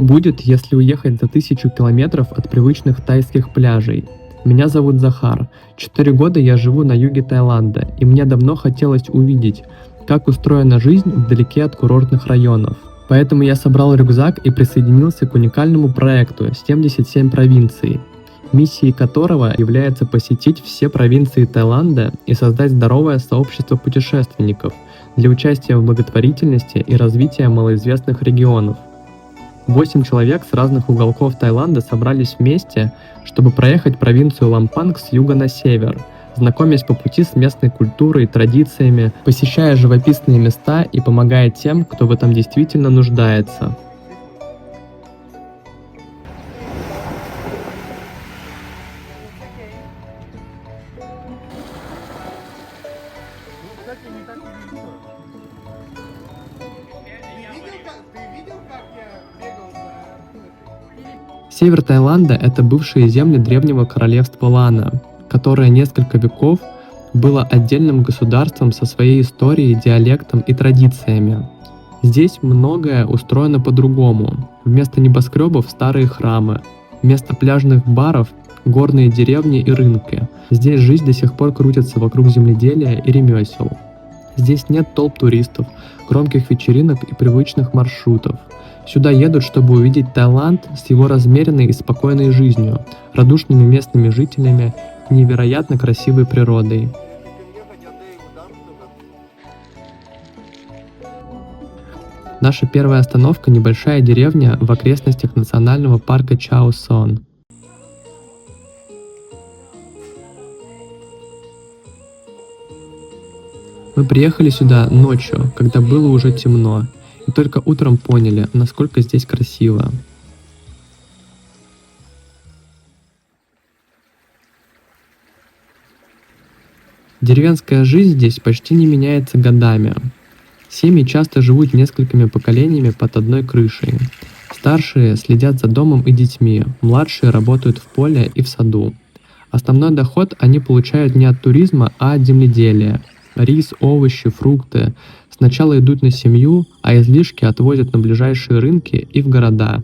Что будет, если уехать за 1000 километров от привычных тайских пляжей? Меня зовут Захар. 4 года я живу на юге Таиланда, и мне давно хотелось увидеть, как устроена жизнь вдалеке от курортных районов. Поэтому я собрал рюкзак и присоединился к уникальному проекту «77 провинций», миссией которого является посетить все провинции Таиланда и создать здоровое сообщество путешественников для участия в благотворительности и развития малоизвестных регионов. 8 человек с разных уголков Таиланда собрались вместе, чтобы проехать провинцию Лампанг с юга на север, знакомясь по пути с местной культурой и традициями, посещая живописные места и помогая тем, кто в этом действительно нуждается. Север Таиланда – это бывшие земли древнего королевства Лана, которое несколько веков было отдельным государством со своей историей, диалектом и традициями. Здесь многое устроено по-другому. Вместо небоскребов – старые храмы, вместо пляжных баров – горные деревни и рынки. Здесь жизнь до сих пор крутится вокруг земледелия и ремесел. Здесь нет толп туристов, громких вечеринок и привычных маршрутов. Сюда едут, чтобы увидеть Таиланд с его размеренной и спокойной жизнью, радушными местными жителями и невероятно красивой природой. Наша первая остановка – небольшая деревня в окрестностях национального парка Чао Сон. Мы приехали сюда ночью, когда было уже темно, и только утром поняли, насколько здесь красиво. Деревенская жизнь здесь почти не меняется годами. Семьи часто живут несколькими поколениями под одной крышей. Старшие следят за домом и детьми, младшие работают в поле и в саду. Основной доход они получают не от туризма, а от земледелия. Рис, овощи, фрукты сначала идут на семью, а излишки отвозят на ближайшие рынки и в города.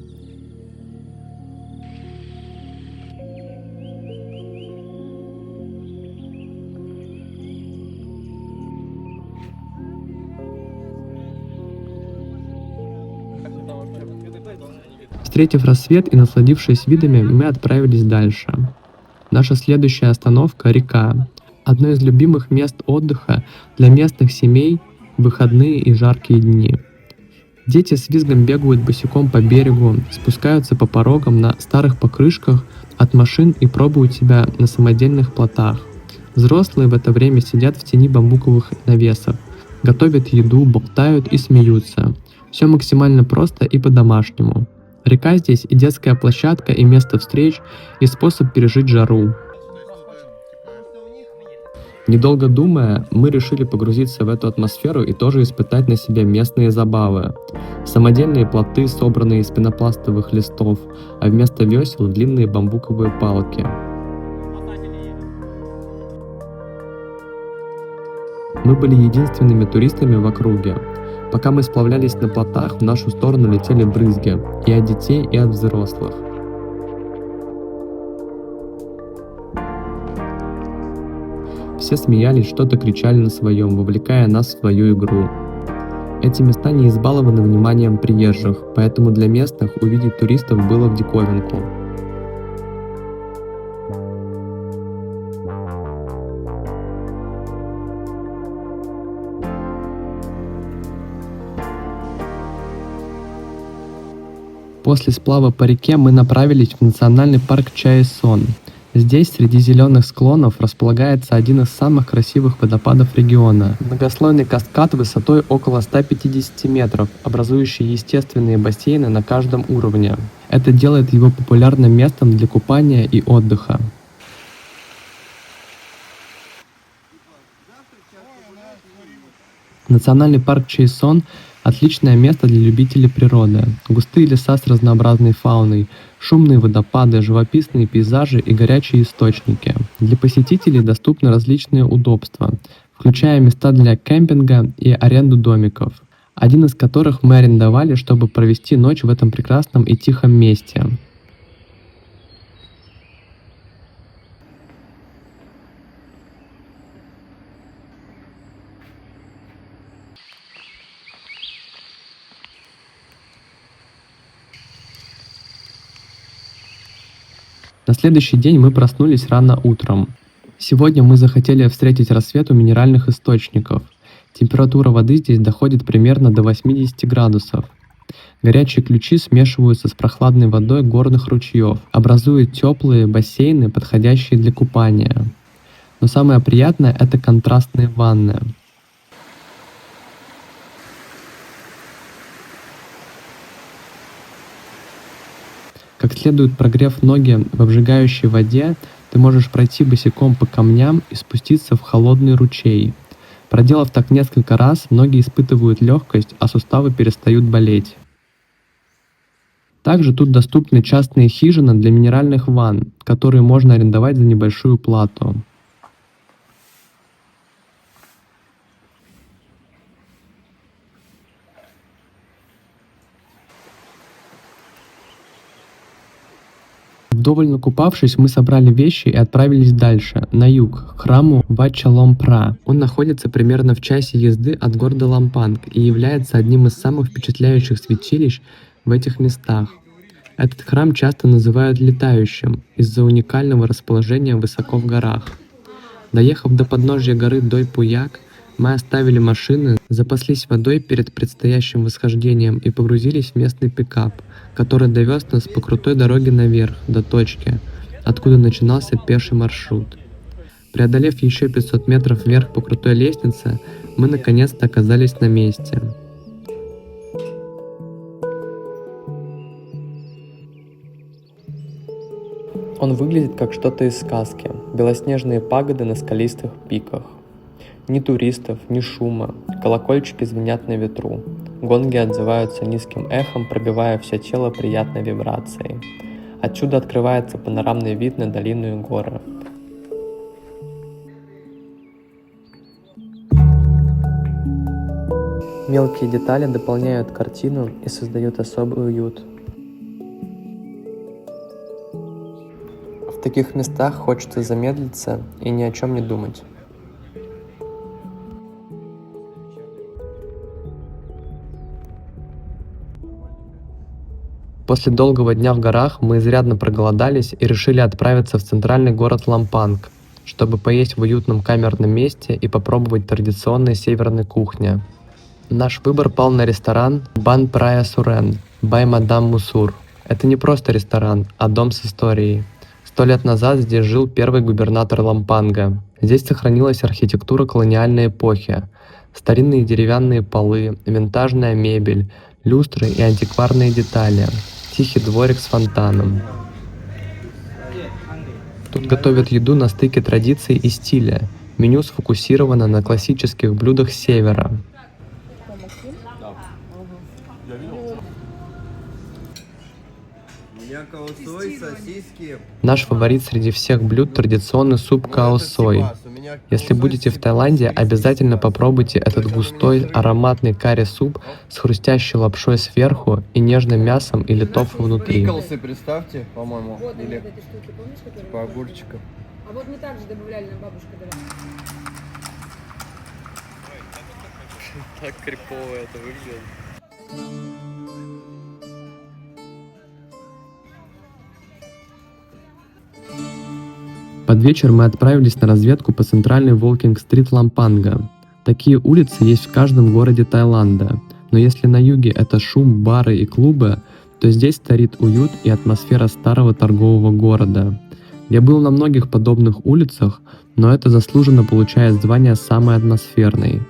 Встретив рассвет и насладившись видами, мы отправились дальше. Наша следующая остановка – река. Одно из любимых мест отдыха для местных семей в выходные и жаркие дни. Дети с визгом бегают босиком по берегу, спускаются по порогам на старых покрышках от машин и пробуют себя на самодельных плотах. Взрослые в это время сидят в тени бамбуковых навесов, готовят еду, болтают и смеются. Все максимально просто и по-домашнему. Река здесь и детская площадка, и место встреч, и способ пережить жару. Недолго думая, мы решили погрузиться в эту атмосферу и тоже испытать на себе местные забавы. Самодельные плоты, собранные из пенопластовых листов, а вместо весел длинные бамбуковые палки. Мы были единственными туристами в округе. Пока мы сплавлялись на плотах, в нашу сторону летели брызги и от детей, и от взрослых. Все смеялись, что-то кричали на своем, вовлекая нас в свою игру. Эти места не избалованы вниманием приезжих, поэтому для местных увидеть туристов было в диковинку. После сплава по реке мы направились в национальный парк Чао Сон. Здесь, среди зеленых склонов, располагается один из самых красивых водопадов региона. Многослойный каскад высотой около 150 метров, образующий естественные бассейны на каждом уровне. Это делает его популярным местом для купания и отдыха. Национальный парк Чао Сон – отличное место для любителей природы. Густые леса с разнообразной фауной, шумные водопады, живописные пейзажи и горячие источники. Для посетителей доступны различные удобства, включая места для кемпинга и аренду домиков. один из которых мы арендовали, чтобы провести ночь в этом прекрасном и тихом месте. На следующий день мы проснулись рано утром. Сегодня мы захотели встретить рассвет у минеральных источников. Температура воды здесь доходит примерно до 80 градусов. Горячие ключи смешиваются с прохладной водой горных ручьев, образуя теплые бассейны, подходящие для купания. Но самое приятное – это контрастные ванны. Как следует прогрев ноги в обжигающей воде, ты можешь пройти босиком по камням и спуститься в холодный ручей. Проделав так несколько раз, ноги испытывают легкость, а суставы перестают болеть. Также тут доступны частные хижины для минеральных ванн, которые можно арендовать за небольшую плату. Вдоволь накупавшись, мы собрали вещи и отправились дальше, на юг, к храму Вача-Ломпра. Он находится примерно в часе езды от города Лампанг и является одним из самых впечатляющих святилищ в этих местах. Этот храм часто называют летающим из-за уникального расположения высоко в горах. Доехав до подножья горы Дой-Пуяк, мы оставили машины, запаслись водой перед предстоящим восхождением и погрузились в местный пикап, который довез нас по крутой дороге наверх, до точки, откуда начинался пеший маршрут. Преодолев еще 500 метров вверх по крутой лестнице, мы наконец-то оказались на месте. Он выглядит как что-то из сказки. Белоснежные пагоды на скалистых пиках. Ни туристов, ни шума. Колокольчики звенят на ветру. Гонги отзываются низким эхом, пробивая все тело приятной вибрацией. Отсюда открывается панорамный вид на долину и горы. Мелкие детали дополняют картину и создают особый уют. В таких местах хочется замедлиться и ни о чем не думать. После долгого дня в горах мы изрядно проголодались и решили отправиться в центральный город Лампанг, чтобы поесть в уютном камерном месте и попробовать традиционной северной кухни. Наш выбор пал на ресторан Бан Прая Сурен by Мадам Мусур. Это не просто ресторан, а дом с историей. 100 лет назад здесь жил первый губернатор Лампанга. Здесь сохранилась архитектура колониальной эпохи, старинные деревянные полы, винтажная мебель, люстры и антикварные детали, тихий дворик с фонтаном. Тут готовят еду на стыке традиций и стиля. Меню сфокусировано на классических блюдах севера. Наш фаворит среди всех блюд – традиционный суп као сой. Если будете в Таиланде, обязательно попробуйте этот густой, ароматный карри-суп с хрустящей лапшой сверху и нежным мясом или тофу внутри. Пиклсы, представьте, по-моему, Вот, или вот эти штуки, помнишь, которые? типа огурчиков. А вот мы также добавляли, нам бабушка давала. Так крипово это выглядит. Под вечер мы отправились на разведку по центральной Волкинг-стрит Лампанга. Такие улицы есть в каждом городе Таиланда, но если на юге это шум, бары и клубы, то здесь царит уют и атмосфера старого торгового города. Я был на многих подобных улицах, но это заслуженно получает звание самой атмосферной.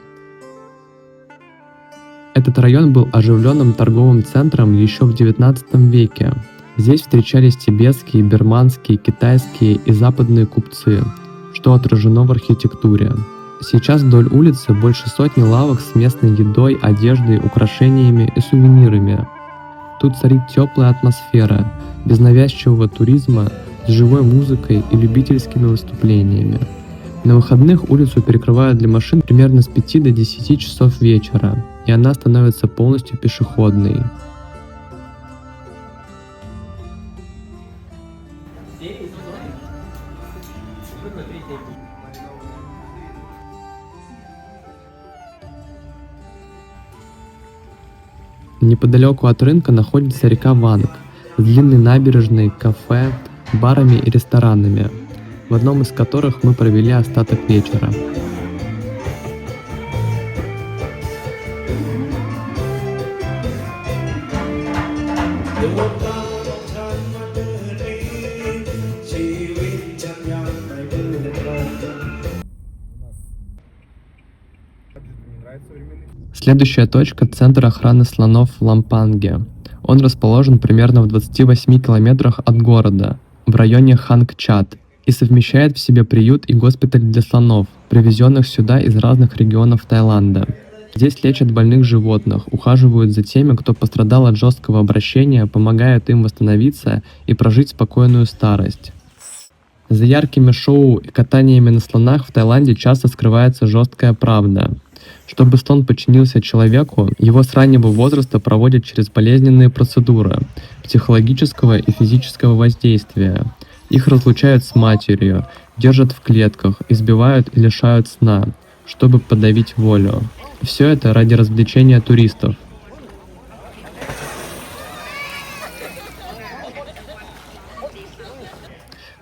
Этот район был оживленным торговым центром еще в XIX веке. Здесь встречались тибетские, бирманские, китайские и западные купцы, что отражено в архитектуре. Сейчас вдоль улицы больше сотни лавок с местной едой, одеждой, украшениями и сувенирами. Тут царит теплая атмосфера, без навязчивого туризма, с живой музыкой и любительскими выступлениями. На выходных улицу перекрывают для машин примерно с 5 до 10 часов вечера. и она становится полностью пешеходной. Неподалеку от рынка находится река Ванг с длинной набережной, кафе, барами и ресторанами, в одном из которых мы провели остаток вечера. Следующая точка – центр охраны слонов в Лампанге. Он расположен примерно в 28 километрах от города, в районе Хангчат, и совмещает в себе приют и госпиталь для слонов, привезенных сюда из разных регионов Таиланда. Здесь лечат больных животных, ухаживают за теми, кто пострадал от жесткого обращения, помогают им восстановиться и прожить спокойную старость. За яркими шоу и катаниями на слонах в Таиланде часто скрывается жесткая правда. Чтобы слон подчинился человеку, его с раннего возраста проводят через болезненные процедуры психологического и физического воздействия. Их разлучают с матерью, держат в клетках, избивают и лишают сна, чтобы подавить волю. Все это ради развлечения туристов.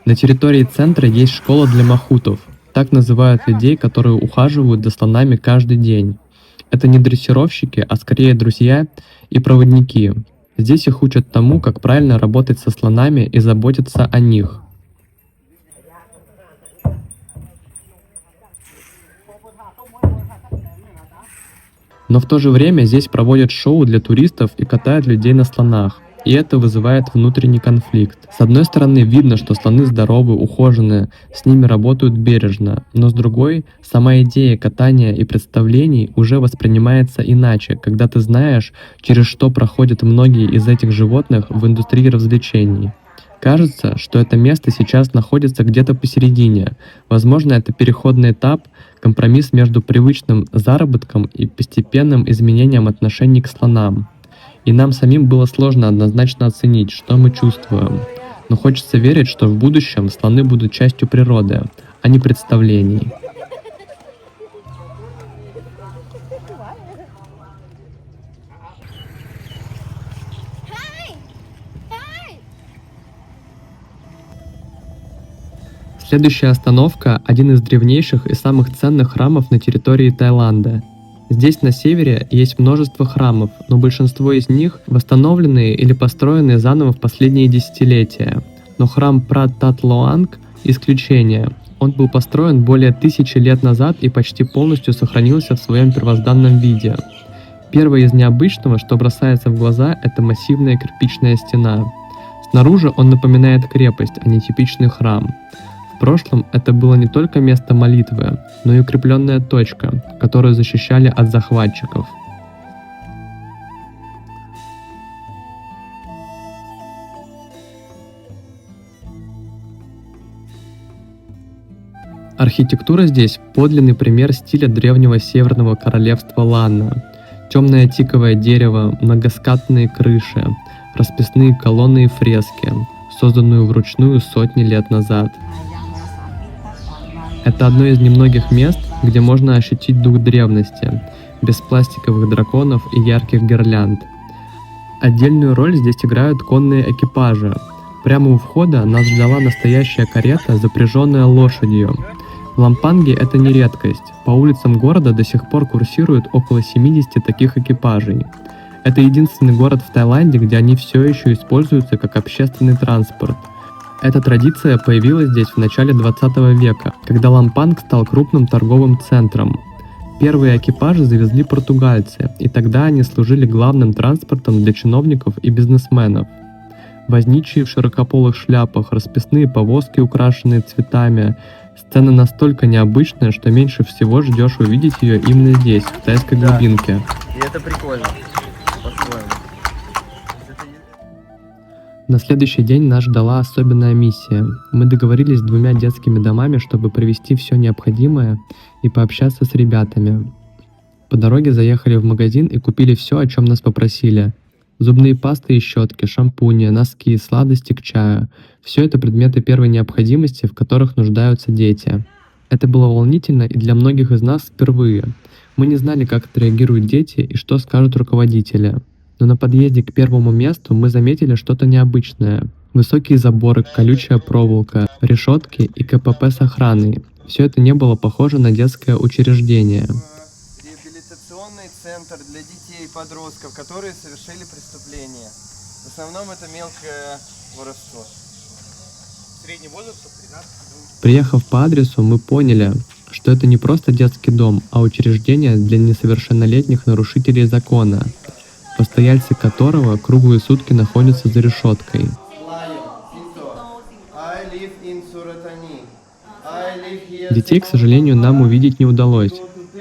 На территории центра есть школа для махутов. Так называют людей, которые ухаживают за слонами каждый день. Это не дрессировщики, а скорее друзья и проводники. Здесь их учат тому, как правильно работать со слонами и заботиться о них. Но в то же время здесь проводят шоу для туристов и катают людей на слонах. И это вызывает внутренний конфликт. С одной стороны, видно, что слоны здоровы, ухоженные, с ними работают бережно, но с другой, сама идея катания и представлений уже воспринимается иначе, когда ты знаешь, через что проходят многие из этих животных в индустрии развлечений. Кажется, что это место сейчас находится где-то посередине. Возможно, это переходный этап, компромисс между привычным заработком и постепенным изменением отношений к слонам. И нам самим было сложно однозначно оценить, что мы чувствуем. Но хочется верить, что в будущем слоны будут частью природы, а не представлений. Следующая остановка – один из древнейших и самых ценных храмов на территории Таиланда. Здесь на севере есть множество храмов, но большинство из них восстановленные или построенные заново в последние десятилетия. Но храм Прат Тат Лоанг – исключение. Он был построен более 1000 лет назад и почти полностью сохранился в своем первозданном виде. Первое из необычного, что бросается в глаза, это массивная кирпичная стена. Снаружи он напоминает крепость, а не типичный храм. В прошлом это было не только место молитвы, но и укрепленная точка, которую защищали от захватчиков. Архитектура здесь подлинный пример стиля древнего северного королевства Ланна. Темное тиковое дерево, многоскатные крыши, расписные колонны и фрески, созданные вручную сотни лет назад. Это одно из немногих мест, где можно ощутить дух древности, без пластиковых драконов и ярких гирлянд. Отдельную роль здесь играют конные экипажи. Прямо у входа нас ждала настоящая карета, запряженная лошадью. В Лампанге это не редкость. По улицам города до сих пор курсируют около 70 таких экипажей. Это единственный город в Таиланде, где они все еще используются как общественный транспорт. Эта традиция появилась здесь в начале 20 века, когда Лампанг стал крупным торговым центром. Первые экипажи завезли португальцы, и тогда они служили главным транспортом для чиновников и бизнесменов. Возничие в широкополых шляпах, расписные повозки, украшенные цветами. Сцена настолько необычная, что меньше всего ждешь увидеть ее именно здесь, в тайской глубинке. И это прикольно, по-своему. На следующий день нас ждала особенная миссия. Мы договорились с 2 детскими домами, чтобы провести все необходимое и пообщаться с ребятами. По дороге заехали в магазин и купили все, о чем нас попросили. Зубные пасты и щетки, шампуни, носки, сладости к чаю. Все это предметы первой необходимости, в которых нуждаются дети. Это было волнительно и для многих из нас впервые. Мы не знали, как отреагируют дети и что скажут руководители. Но на подъезде к первому месту мы заметили что-то необычное. Высокие заборы, колючая проволока, решетки и КПП с охраной. Все это не было похоже на детское учреждение. Реабилитационный центр для детей и подростков, которые совершили преступления. В основном это мелкое воровство. Средний возраст 13. Приехав по адресу, мы поняли, что это не просто детский дом, а учреждение для несовершеннолетних нарушителей закона, постояльцы которого круглые сутки находятся за решеткой. Детей, к сожалению, нам увидеть не удалось.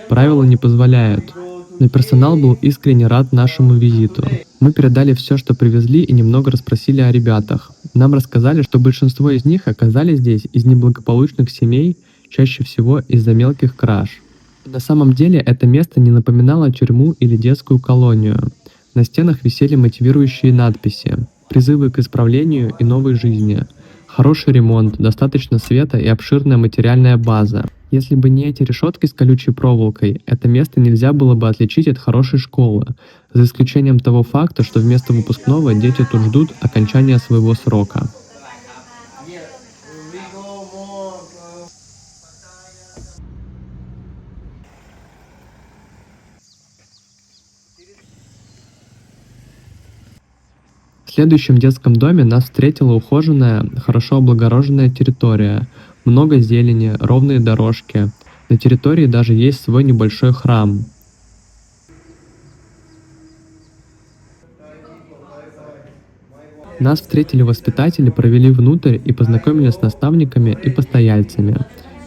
Правила не позволяют. Но персонал был искренне рад нашему визиту. Мы передали все, что привезли, и немного расспросили о ребятах. Нам рассказали, что большинство из них оказались здесь из неблагополучных семей, чаще всего из-за мелких краж. На самом деле это место не напоминало тюрьму или детскую колонию. На стенах висели мотивирующие надписи, призывы к исправлению и новой жизни. Хороший ремонт, достаточно света и обширная материальная база. Если бы не эти решетки с колючей проволокой, это место нельзя было бы отличить от хорошей школы, за исключением того факта, что вместо выпускного дети тут ждут окончания своего срока. В следующем детском доме нас встретила ухоженная, хорошо облагороженная территория, много зелени, ровные дорожки. На территории даже есть свой небольшой храм. Нас встретили воспитатели, провели внутрь и познакомили с наставниками и постояльцами.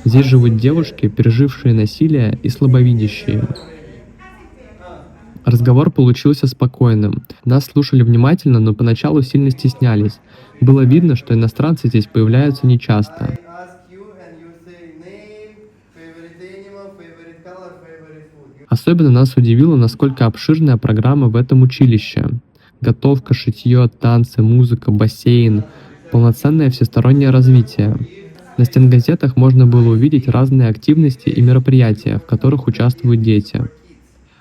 Здесь живут девушки, пережившие насилие и слабовидящие. Разговор получился спокойным. Нас слушали внимательно, но поначалу сильно стеснялись. Было видно, что иностранцы здесь появляются нечасто. Особенно нас удивило, насколько обширная программа в этом училище. Готовка, шитье, танцы, музыка, бассейн. Полноценное всестороннее развитие. На стенгазетах можно было увидеть разные активности и мероприятия, в которых участвуют дети.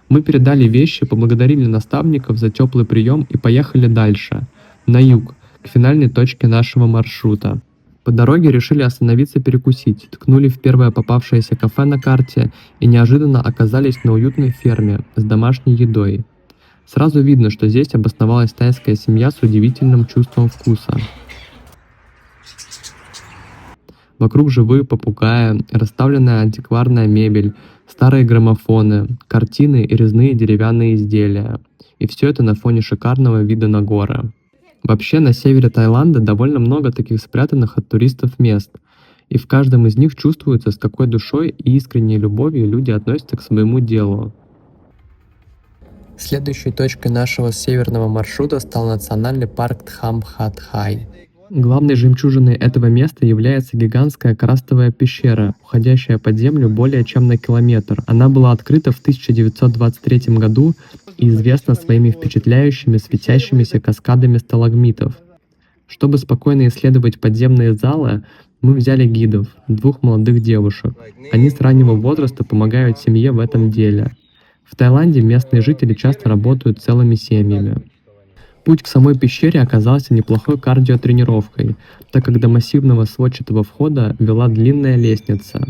Мы передали вещи, поблагодарили наставников за теплый прием и поехали дальше, на юг, к финальной точке нашего маршрута. По дороге решили остановиться перекусить, ткнули в первое попавшееся кафе на карте и неожиданно оказались на уютной ферме с домашней едой. Сразу видно, что здесь обосновалась тайская семья с удивительным чувством вкуса. Вокруг живые попугаи, расставленная антикварная мебель, старые граммофоны, картины и резные деревянные изделия. И все это на фоне шикарного вида на горы. Вообще на севере Таиланда довольно много таких спрятанных от туристов мест. И в каждом из них чувствуется, с какой душой и искренней любовью люди относятся к своему делу. Следующей точкой нашего северного маршрута стал национальный парк Тхампхат-Хай. Главной жемчужиной этого места является гигантская карстовая пещера, уходящая под землю более чем на километр. Она была открыта в 1923 году и известна своими впечатляющими светящимися каскадами сталагмитов. Чтобы спокойно исследовать подземные залы, мы взяли гидов, 2 молодых девушек. Они с раннего возраста помогают семье в этом деле. В Таиланде местные жители часто работают целыми семьями. Путь к самой пещере оказался неплохой кардиотренировкой, так как до массивного сводчатого входа вела длинная лестница.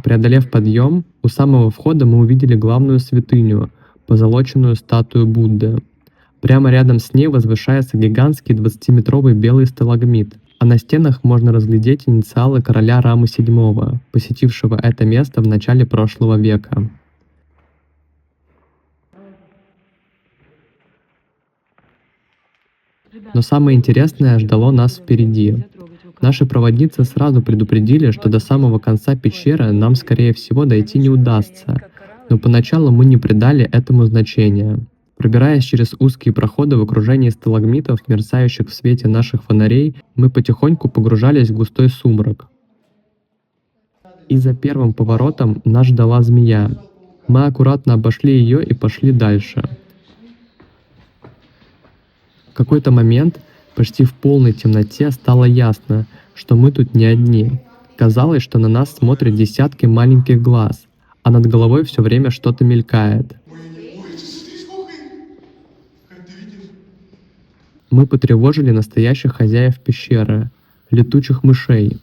Преодолев подъем, у самого входа мы увидели главную святыню – позолоченную статую Будды. Прямо рядом с ней возвышается гигантский 20-метровый белый сталагмит, а на стенах можно разглядеть инициалы короля Рамы VII, посетившего это место в начале прошлого века. Но самое интересное ждало нас впереди. Наши проводницы сразу предупредили, что до самого конца пещеры нам, скорее всего, дойти не удастся, но поначалу мы не придали этому значения. Пробираясь через узкие проходы в окружении сталагмитов, мерцающих в свете наших фонарей, мы потихоньку погружались в густой сумрак. И за первым поворотом нас ждала змея. Мы аккуратно обошли ее и пошли дальше. В какой-то момент, почти в полной темноте, стало ясно, что мы тут не одни. Казалось, что на нас смотрят десятки маленьких глаз, а над головой все время что-то мелькает. Мы потревожили настоящих хозяев пещеры, летучих мышей.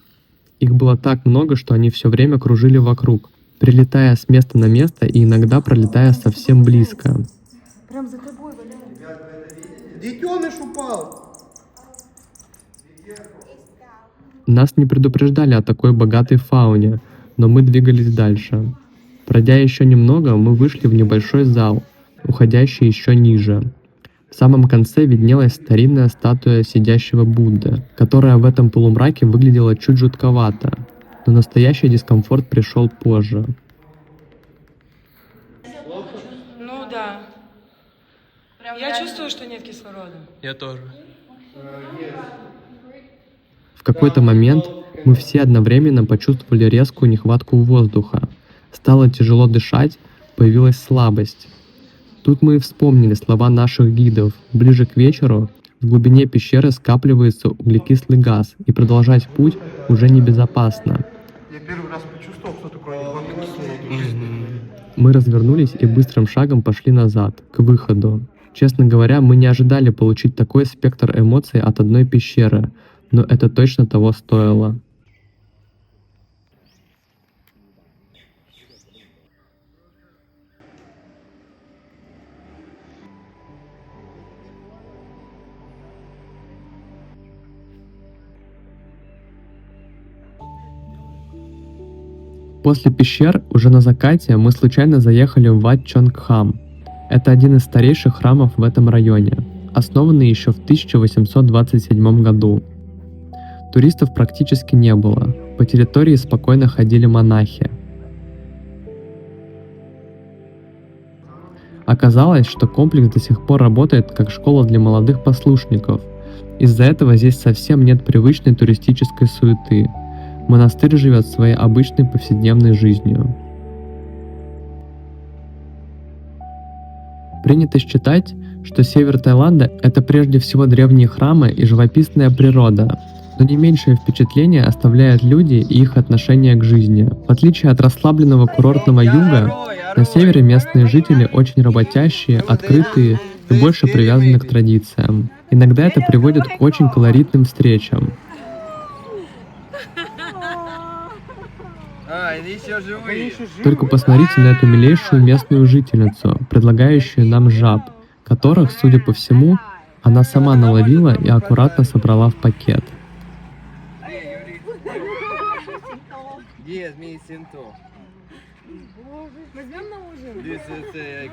Их было так много, что они все время кружили вокруг, прилетая с места на место и иногда пролетая совсем близко. Прям за тобой валяется. Детеныш упал! Нас не предупреждали о такой богатой фауне, но мы двигались дальше. Пройдя еще немного, мы вышли в небольшой зал, уходящий еще ниже. В самом конце виднелась старинная статуя сидящего Будды, которая в этом полумраке выглядела чуть жутковато, но настоящий дискомфорт пришел позже. Ну да. Я чувствую, что нет кислорода. Я тоже. В какой-то момент мы все одновременно почувствовали резкую нехватку воздуха. Стало тяжело дышать, появилась слабость. Тут мы и вспомнили слова наших гидов. Ближе к вечеру в глубине пещеры скапливается углекислый газ, и продолжать путь уже небезопасно. Я первый раз почувствовал, что такое нехватка. Мы развернулись и быстрым шагом пошли назад, к выходу. Честно говоря, мы не ожидали получить такой спектр эмоций от одной пещеры, но это точно того стоило. После пещер, уже на закате, мы случайно заехали в Wat Chon Kham. Это один из старейших храмов в этом районе, основанный еще в 1827 году. Туристов практически не было, по территории спокойно ходили монахи. Оказалось, что комплекс до сих пор работает как школа для молодых послушников. Из-за этого здесь совсем нет привычной туристической суеты. Монастырь живет своей обычной повседневной жизнью. Принято считать, что север Таиланда – это прежде всего древние храмы и живописная природа, но не меньшее впечатление оставляют люди и их отношение к жизни. В отличие от расслабленного курортного юга, на севере местные жители очень работящие, открытые и больше привязаны к традициям. Иногда это приводит к очень колоритным встречам. Они еще живые. Только посмотрите на эту милейшую местную жительницу, предлагающую нам жаб, которых, судя по всему, она сама наловила и аккуратно собрала в пакет. Где змеи синто? Возьмем на ужин.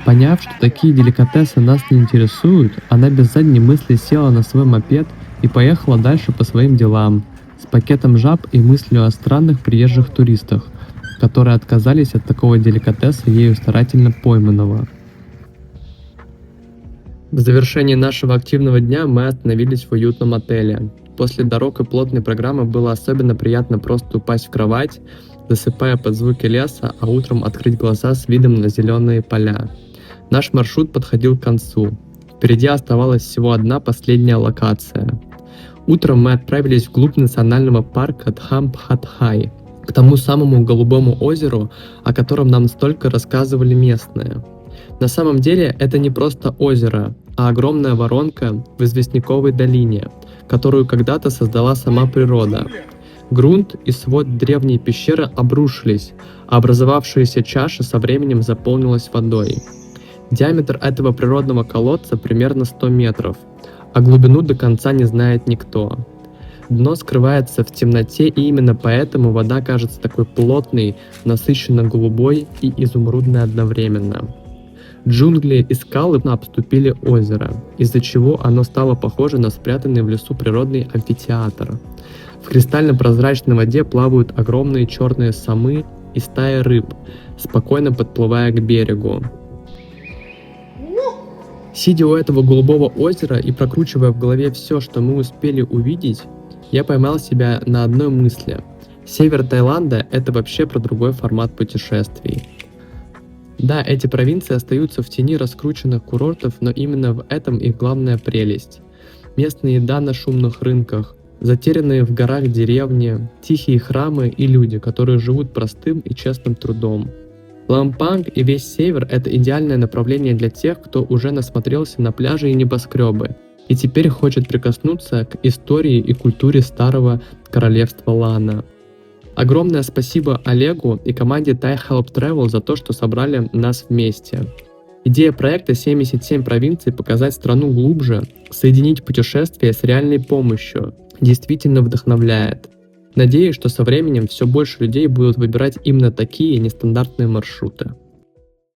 Поняв, что такие деликатесы нас не интересуют, она без задней мысли села на свой мопед и поехала дальше по своим делам, с пакетом жаб и мыслью о странных приезжих туристах, которые отказались от такого деликатеса, ею старательно пойманного. В завершении нашего активного дня мы остановились в уютном отеле. После дорог и плотной программы было особенно приятно просто упасть в кровать, засыпая под звуки леса, а утром открыть глаза с видом на зеленые поля. Наш маршрут подходил к концу. Впереди оставалась всего одна последняя локация. Утром мы отправились вглубь национального парка Тхам-Пхат-Хай, к тому самому голубому озеру, о котором нам столько рассказывали местные. На самом деле это не просто озеро, а огромная воронка в известняковой долине, которую когда-то создала сама природа. Грунт и свод древней пещеры обрушились, а образовавшаяся чаша со временем заполнилась водой. Диаметр этого природного колодца примерно 100 метров, а глубину до конца не знает никто. Дно скрывается в темноте, и именно поэтому вода кажется такой плотной, насыщенно голубой и изумрудной одновременно. Джунгли и скалы обступили озеро, из-за чего оно стало похоже на спрятанный в лесу природный амфитеатр. В кристально-прозрачной воде плавают огромные черные самы, и стаи рыб, спокойно подплывая к берегу. Сидя у этого голубого озера и прокручивая в голове все, что мы успели увидеть, я поймал себя на одной мысли. Север Таиланда – это вообще про другой формат путешествий. Да, эти провинции остаются в тени раскрученных курортов, но именно в этом их главная прелесть. Местная еда на шумных рынках, затерянные в горах деревни, тихие храмы и люди, которые живут простым и честным трудом. Лампанг и весь север – это идеальное направление для тех, кто уже насмотрелся на пляжи и небоскребы, и теперь хочет прикоснуться к истории и культуре старого королевства Лана. Огромное спасибо Олегу и команде Thai Help Travel за то, что собрали нас вместе. Идея проекта «77 провинций» показать страну глубже, соединить путешествия с реальной помощью, действительно вдохновляет. Надеюсь, что со временем все больше людей будут выбирать именно такие нестандартные маршруты.